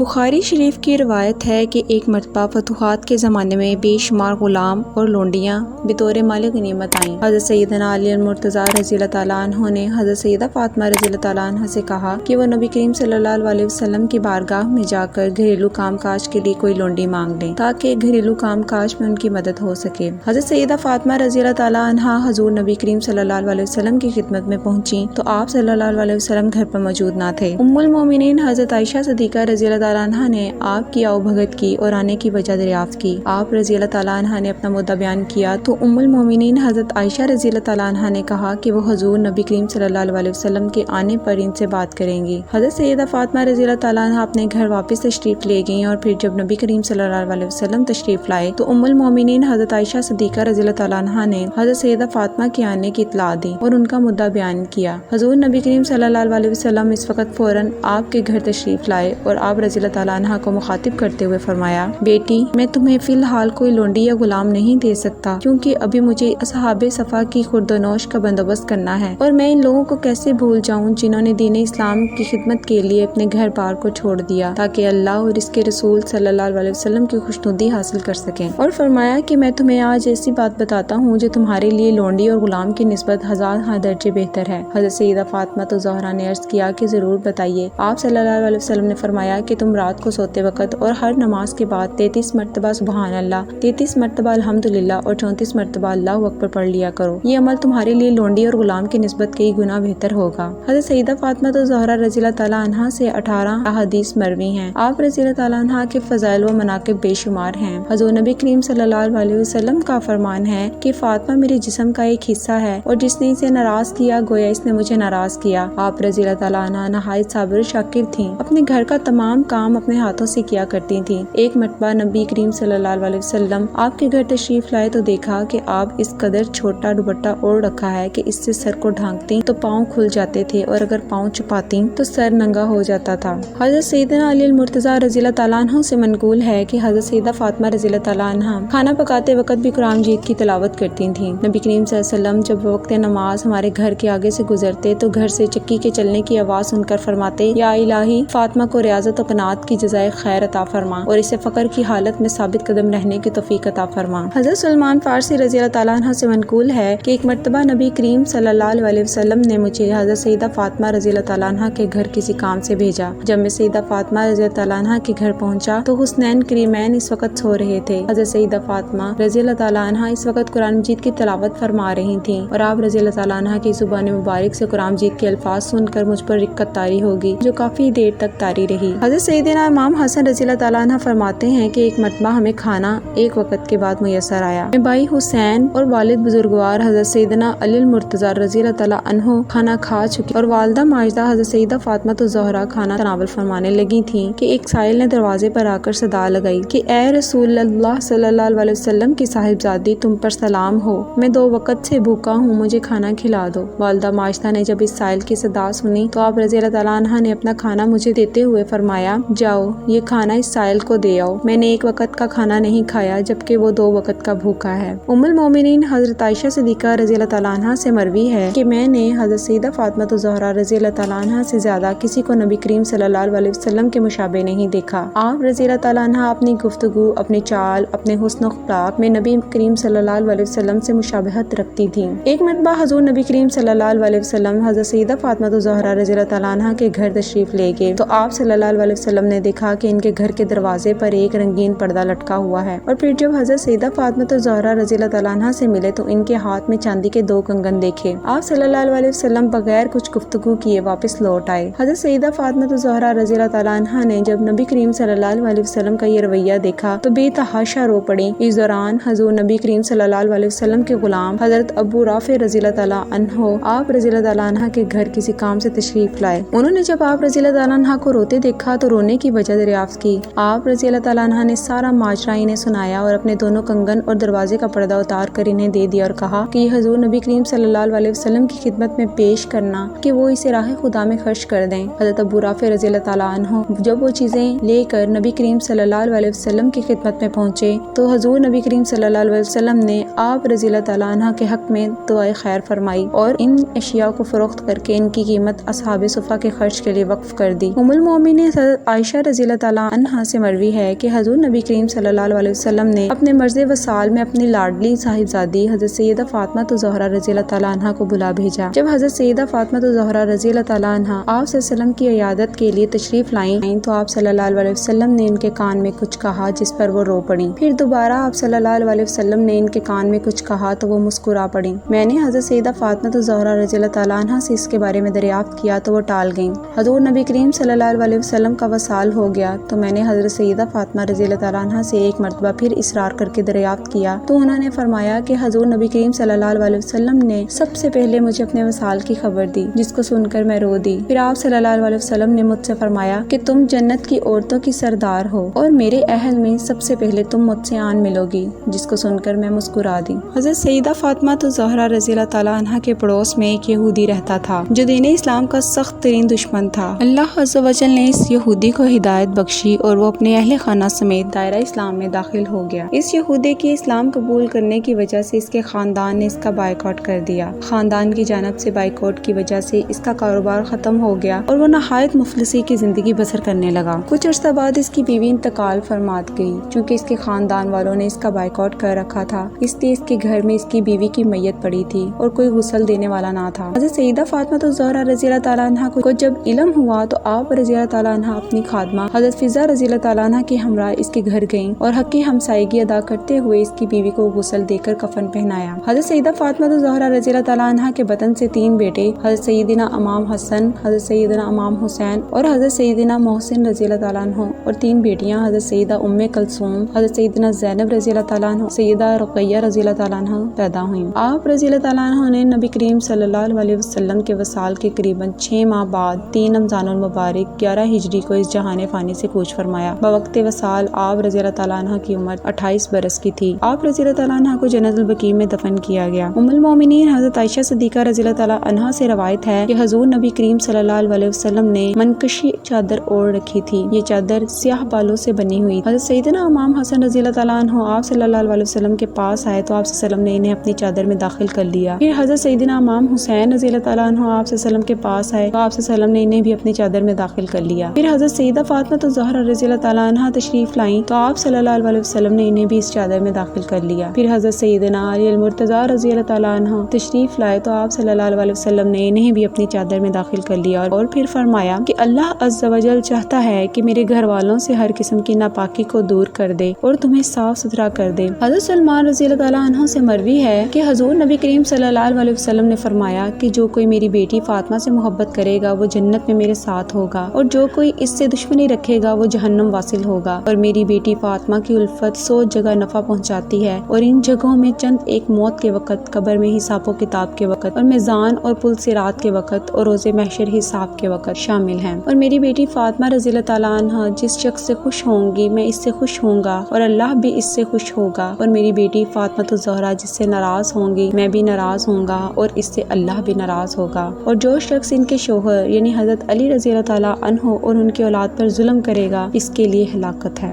بخاری شریف کی روایت ہے کہ ایک مرتبہ فتوحات کے زمانے میں بے شمار غلام اور لونڈیاں بطور مال غنیمت آئیں۔ حضرت سیدنا علی المرتضیٰ رضی اللہ تعالیٰ عنہ نے حضرت سیدہ فاطمہ رضی اللہ تعالیٰ عنہ سے کہا کہ وہ نبی کریم صلی اللہ علیہ وسلم کی بارگاہ میں جا کر گھریلو کام کاج کے لیے کوئی لونڈی مانگ لیں تاکہ گھریلو کام کاج میں ان کی مدد ہو سکے۔ حضرت سیدہ فاطمہ رضی اللہ تعالیٰ عنہ حضور نبی کریم صلی اللہ علیہ وسلم کی خدمت میں پہنچی تو آپ صلی اللہ علیہ وسلم گھر پر موجود نہ تھے۔ ام المومنین حضرت عائشہ صدیقہ رضی اللہ تعالیٰ عنہ نے آپ کی آؤ بھگت کی اور آنے کی وجہ دریافت کی۔ آپ رضی اللہ تعالیٰ عنہ نے اپنا مدعا بیان کیا تو ام المومنین حضرت عائشہ رضی اللہ تعالیٰ عنہ نے کہا کہ وہ حضور نبی کریم صلی اللہ علیہ وسلم کے آنے پر ان سے بات کریں گی۔ حضرت سیدہ فاطمہ رضی اللہ تعالیٰ عنہ اپنے گھر واپس تشریف لے گئیں اور پھر جب نبی کریم صلی اللہ علیہ وسلم تشریف لائے تو ام المومنین حضرت عائشہ صدیقہ رضی اللہ تعالیٰ عنہ نے حضرت سیدہ فاطمہ کے آنے کی اطلاع دی اور ان کا مدعا بیان کیا۔ حضور نبی کریم صلی اللہ علیہ وسلم اس وقت فوراً آپ کے گھر تشریف لائے اور آپ رضی اللہ تعالیٰ عنہ کو مخاطب کرتے ہوئے فرمایا، بیٹی میں تمہیں فی الحال کوئی لونڈی یا غلام نہیں دے سکتا کیونکہ ابھی مجھے اصحاب صفا کی خورد و نوش کا بندوبست کرنا ہے، اور میں ان لوگوں کو کیسے بھول جاؤں جنہوں نے دین اسلام کی خدمت کے لیے اپنے گھر بار کو چھوڑ دیا تاکہ اللہ اور اس کے رسول صلی اللہ علیہ وسلم کی خوشنودی حاصل کر سکیں۔ اور فرمایا کہ میں تمہیں آج ایسی بات بتاتا ہوں جو تمہارے لیے لونڈی اور غلام کی نسبت ہزار درجے بہتر ہے۔ حضرت سیدہ فاطمہ تو زہرا نے عرض کیا کہ ضرور بتائیے۔ آپ صلی اللہ علیہ وسلم نے فرمایا کہ تم رات کو سوتے وقت اور ہر نماز کے بعد 33 مرتبہ سبحان اللہ، 33 مرتبہ الحمدللہ اور 34 مرتبہ اللہ اکبر پڑھ لیا کرو۔ یہ عمل تمہارے لیے لونڈی اور غلام کی نسبت کئی گنا بہتر ہوگا۔ حضرت سیدہ فاطمہ تو زہرا رضی اللہ تعالیٰ عنہ سے 18 احادیث مروی ہیں۔ آپ رضی اللہ تعالیٰ عنہ کے فضائل و مناقب بے شمار ہیں۔ حضور نبی کریم صلی اللہ علیہ وسلم کا فرمان ہے کہ فاطمہ میرے جسم کا ایک حصہ ہے اور جس نے اسے ناراض کیا گویا اس نے مجھے ناراض کیا۔ آپ رضی اللہ تعالیٰ عنہ نہایت صابر و شاکر تھیں، اپنے گھر کا تمام کام اپنے ہاتھوں سے کیا کرتی تھیں۔ ایک مرتبہ نبی کریم صلی اللہ علیہ وسلم آپ کے گھر تشریف لائے تو دیکھا کہ آپ اس قدر چھوٹا دوپٹہ اوڑھ رکھا ہے کہ اس سے سر کو ڈھانکتی تو پاؤں کھل جاتے تھے اور اگر پاؤں چھپاتی تو سر ننگا ہو جاتا تھا۔ حضرت سیدنا علی المرتضیٰ رضی اللہ تعالیٰ عنہ سے منقول ہے کہ حضرت سیدہ فاطمہ رضی اللہ تعالیٰ عنہ کھانا پکاتے وقت بھی قرآن مجید کی تلاوت کرتی تھیں۔ نبی کریم صلی اللہ علیہ وسلم جب وقت نماز ہمارے گھر کے آگے سے گزرتے تو گھر سے چکی کے چلنے کی آواز سن کر فرماتے، یا الہی فاطمہ کو ریاضت و قناعت کی جزائے خیر عطا فرما اور اسے فقر کی حالت میں ثابت قدم رہنے کی توفیق عطا فرما۔ حضرت سلمان فارسی رضی اللہ تعالیٰ عنہ سے منقول ہے کہ ایک مرتبہ نبی کریم صلی اللہ علیہ وسلم نے مجھے حضرت سیدہ فاطمہ رضی اللہ تعالیٰ عنہ کے گھر کسی کام سے بھیجا۔ جب میں سیدہ فاطمہ رضی اللہ تعالیٰ عنہ کے گھر پہنچا تو حسنین کریمین اس وقت سو رہے تھے۔ حضرت سیدہ فاطمہ رضی اللہ تعالیٰ عنہ اس وقت قرآن مجید کی تلاوت فرما رہی تھیں اور آپ رضی اللہ تعالیٰ عنہ کی زبان مبارک سے قرآن مجید کے الفاظ سن کر مجھ پر رقت طاری ہوگی جو کافی دیر تک طاری رہی۔ حضرت سیدنا امام حسن رضی اللہ تعالیٰ عنہ فرماتے ہیں کہ ایک مرتبہ ہمیں کھانا ایک وقت کے بعد میسر آیا۔ میں بھائی حسین اور والد بزرگوار حضرت سیدنا علی المرتضیٰ رضی اللہ تعالیٰ عنہ کھانا کھا چکی اور والدہ ماجدہ حضرت سیدہ فاطمہ تو زہرا کھانا تناول فرمانے لگی تھیں کہ ایک سائل نے دروازے پر آ کر صدا لگائی کہ اے رسول اللہ صلی اللہ علیہ وسلم کی صاحبزادی، تم پر سلام ہو، میں 2 وقت سے بھوکا ہوں، مجھے کھانا کھلا دو۔ والدہ ماجدہ نے جب اس سائل کی صدا سنی تو آپ رضی اللہ تعالیٰ عنہ نے اپنا کھانا مجھے دیتے ہوئے فرمایا، جاؤ یہ کھانا اس سائل کو دے آؤ، میں نے 1 وقت کا کھانا نہیں کھایا جبکہ وہ 2 وقت کا بھوکا ہے۔ ام المومنین حضرت عائشہ صدیقہ رضی اللہ تعالیٰ عنہ سے مروی ہے کہ میں نے حضرت سیدہ فاطمہ زہرا رضی اللہ تعالیٰ عنہ سے زیادہ کسی کو نبی کریم صلی اللہ علیہ وسلم کے مشابہ نہیں دیکھا۔ آپ رضی اللہ تعالیٰ عنہ اپنی گفتگو، اپنی چال، اپنے حسن و اخلاق میں نبی کریم صلی اللہ علیہ وسلم سے مشابہت رکھتی تھیں۔ ایک مرتبہ حضور نبی کریم صلی اللہ علیہ وسلم حضرت سیدہ فاطمہ زہرا رضی اللہ تعالیٰ عنہ کے گھر تشریف لے گئے تو آپ صلی اللہ علیہ وسلم نے دیکھا کہ ان کے گھر کے دروازے پر ایک رنگین پردہ لٹکا ہوا ہے، اور پھر جب حضرت سیدہ فاطمہ زہرا رضی اللہ تعالیٰ عنہ سے ملے تو ان کے ہاتھ میں چاندی کے 2 کنگن دیکھے۔ آپ صلی اللہ علیہ وسلم بغیر کچھ گفتگو کیے واپس لوٹ آئے۔ حضرت سیدہ فاطمہ زہرا رضی اللہ تعالیٰ عنہ نے جب نبی کریم صلی اللہ علیہ وسلم کا یہ رویہ دیکھا تو بے تحاشا رو پڑی۔ اس دوران حضور نبی کریم صلی اللہ علیہ وسلم کے غلام حضرت ابو رافع رضی اللہ تعالیٰ عنہ آپ رضی اللہ تعالیٰ عنہ کے گھر کسی کام سے تشریف لائے۔ انہوں نے جب آپ رضی اللہ تعالیٰ عنہ کو روتے دیکھا تو رونے کی وجہ دریافت کی۔ آپ رضی اللہ تعالیٰ عنہ نے سارا ماجرا انہیں سنایا اور اپنے 2 کنگن اور دروازے کا پردہ اتار کر انہیں دے دیا اور کہا کہ یہ حضور نبی کریم صلی اللہ علیہ وسلم کی خدمت میں پیش کرنا کہ وہ اسے راہ خدا میں خرچ کر دیں۔ حضرت ابو رافع رضی اللہ تعالیٰ عنہ جب وہ چیزیں لے کر نبی کریم صلی اللہ علیہ وسلم کی خدمت میں پہنچے تو حضور نبی کریم صلی اللہ علیہ وسلم نے آپ رضی اللہ تعالیٰ عنہ کے حق میں دعائے خیر فرمائی اور ان اشیاء کو فروخت کر کے ان کی قیمت اصحاب صفا کے خرچ کے لیے وقف کر دی۔ ام المومنین حضرت عائشہ رضی اللہ تعالیٰ عنہا سے مروی ہے کہ حضور نبی کریم صلی اللہ علیہ وسلم نے اپنے مرض وصال میں اپنی لاڈلی صاحبزادی حضرت سیدہ فاطمہ الزہرا رضی اللہ تعالیٰ عنہا کو بلا بھیجا۔ جب حضرت سیدہ فاطمہ الزہرا رضی اللہ تعالیٰ عنہا آپ صلی اللہ علیہ وسلم کی عیادت کے لیے تشریف لائیں تو آپ صلی اللہ علیہ وسلم نے ان کے کان میں کچھ کہا جس پر وہ رو پڑیں۔ پھر دوبارہ آپ صلی اللہ علیہ وسلم نے ان کے کان میں کچھ کہا تو وہ مسکرا پڑیں۔ میں نے حضرت سیدہ فاطمہ الزہرا رضی اللہ تعالیٰ عنہا سے اس کے بارے میں دریافت کیا تو وہ ٹال گئیں۔ حضور نبی کریم صلی اللہ علیہ وسلم کا وصال ہو گیا تو میں نے حضرت سیدہ فاطمہ رضی اللہ تعالیٰ عنہا سے ایک مرتبہ پھر اصرار کر کے دریافت کیا تو انہوں نے فرمایا کہ حضور نبی کریم صلی اللہ علیہ وسلم نے سب سے پہلے مجھے اپنے وصال کی خبر دی، جس کو سن کر میں رو دی۔ پھر آپ صلی اللہ علیہ وسلم نے مجھ سے فرمایا کہ تم جنت کی عورتوں کی سردار ہو اور میرے اہل میں سب سے پہلے تم مجھ سے آن ملو گی، جس کو سن کر میں مسکرا دی۔ حضرت سیدہ فاطمہ الزہرا رضی اللہ تعالیٰ عنہا کے پڑوس میں ایک یہودی رہتا تھا جو دین اسلام کا سخت ترین دشمن تھا۔ اللہ عز و جل نے اس یہودی کو ہدایت بخشی اور وہ اپنے اہل خانہ سمیت دائرہ اسلام میں داخل ہو گیا۔ اس یہودی کی اسلام قبول کرنے کی وجہ سے اس کے خاندان نے اس کا بائیکاٹ کر دیا۔ خاندان کی جانب سے بائیکاٹ کی وجہ سے اس کا کاروبار ختم ہو گیا اور وہ نہایت مفلسی کی زندگی بسر کرنے لگا۔ کچھ عرصہ بعد اس کی بیوی انتقال فرمات گئی۔ چونکہ اس کے خاندان والوں نے اس کا بائیکاٹ کر رکھا تھا، اس لیے اس کے گھر میں اس کی بیوی کی میت پڑی تھی اور کوئی غسل دینے والا نہ تھا۔ حضرت سیدہ فاطمہ الزہرا رضی اللہ تعالیٰ عنہا کو جب علم ہوا تو آپ رضی اللہ تعالیٰ عنہا اپنی خادمہ حضرت فضا رضی اللہ تعالیٰ عنہا کے ہمراہ اس کے گھر گئیں اور حق ہمسائیگی ادا کرتے ہوئے اس کی بیوی کو غسل دے کر کفن پہنایا۔ حضرت سیدہ فاطمہ الزہرا رضی اللہ تعالیٰ عنہا کے بطن سے 3 بیٹے حضرت سیدنا امام حسن، حضرت سیدنا امام حسین اور حضرت سیدنا محسن رضی اللہ تعالیٰ عنہ، اور 3 بیٹیاں حضرت سیدہ ام کلثوم، حضرت سیدنا زینب رضی اللہ تعالیٰ عنہ، سیدہ رقیہ رضی اللہ تعالیٰ عنہ پیدا ہوئیں۔ آپ رضی اللہ تعالیٰ عنہ نے نبی کریم صلی اللہ علیہ وسلم کے وصال کے قریباً 6 ماہ بعد 3 رمضان المبارک 11 ہجری کو اس جہان فانی سے کوچ فرمایا۔ بوقت وصال آپ رضی اللہ تعالیٰ عنہ کی عمر 28 برس کی تھی۔ آپ رضی اللہ تعالیٰ عنہ کو جنت البقیع میں دفن کیا گیا۔ ام المومنین حضرت عائشہ صدیقہ رضی اللہ تعالیٰ عنہ سے روایت ہے کہ حضور نبی کریم صلی اللہ علیہ وسلم نے منکشی چادر اوڑھ رکھی تھی۔ یہ چادر سیاہ بالوں سے بنی ہوئی۔ حضرت سیدنا امام حسن رضی اللہ تعالیٰ عنہ آپ صلی اللہ علیہ وسلم کے پاس آئے تو آپ صلی اللہ علیہ وسلم نے انہیں اپنی چادر میں داخل کر لیا۔ پھر حضرت سیدنا امام حسین رضی اللہ تعالیٰ عنہ آپ صلی اللہ علیہ وسلم کے پاس آئے تو آپ صلی اللہ علیہ وسلم نے انہیں بھی اپنی چادر میں داخل کر لیا۔ پھر حضرت سیدہ فاطمہ الزہرا رضی اللہ تعالیٰ عنہ تشریف لائیں تو آپ صلی اللہ علیہ وسلم نے انہیں بھی اس چادر میں داخل کر لیا۔ پھر حضرت سیدنا علی المرتضیٰ رضی اللہ تعالیٰ عنہ تشریف لائے تو آپ صلی اللہ علیہ وسلم نے انہیں بھی اپنی چادر میں داخل کر لیا اور پھر فرمایا کہ اللہ عز و جل چاہتا ہے کہ میرے گھر والوں سے ہر قسم کی ناپاکی کو دور کر دے اور تمہیں صاف ستھرا کر دے۔ حضرت سلمان رضی اللہ تعالیٰ عنہ سے مروی ہے کہ حضور نبی کریم صلی اللہ علیہ وسلم نے فرمایا کہ جو کوئی میری بیٹی فاطمہ سے محبت کرے گا وہ جنت میں میرے ساتھ ہوگا اور جو کوئی اس سے دشمنی رکھے گا وہ جہنم واصل ہوگا۔ اور میری بیٹی فاطمہ کی الفت 100 جگہ نفع پہنچاتی ہے اور ان جگہوں میں چند ایک موت کے وقت، قبر میں حساب و کتاب کے وقت اور میزان اور پل صراط کے وقت اور روز محشر حساب کے وقت شامل ہیں۔ اور میری بیٹی فاطمہ رضی اللہ تعالیٰ عنہ جس شخص سے خوش ہوں گی میں اس سے خوش ہوں گا اور اللہ بھی اس سے خوش ہوگا، اور میری بیٹی فاطمہ الزہرا جس سے ناراض ہوں گی میں بھی ناراض ہوں گا اور اس سے اللہ بھی ناراض ہوگا۔ اور جو شخص ان کے شوہر یعنی حضرت علی رضی اللہ تعالیٰ عنہ اور ان کی اولاد پر ظلم کرے گا اس کے لیے ہلاکت ہے۔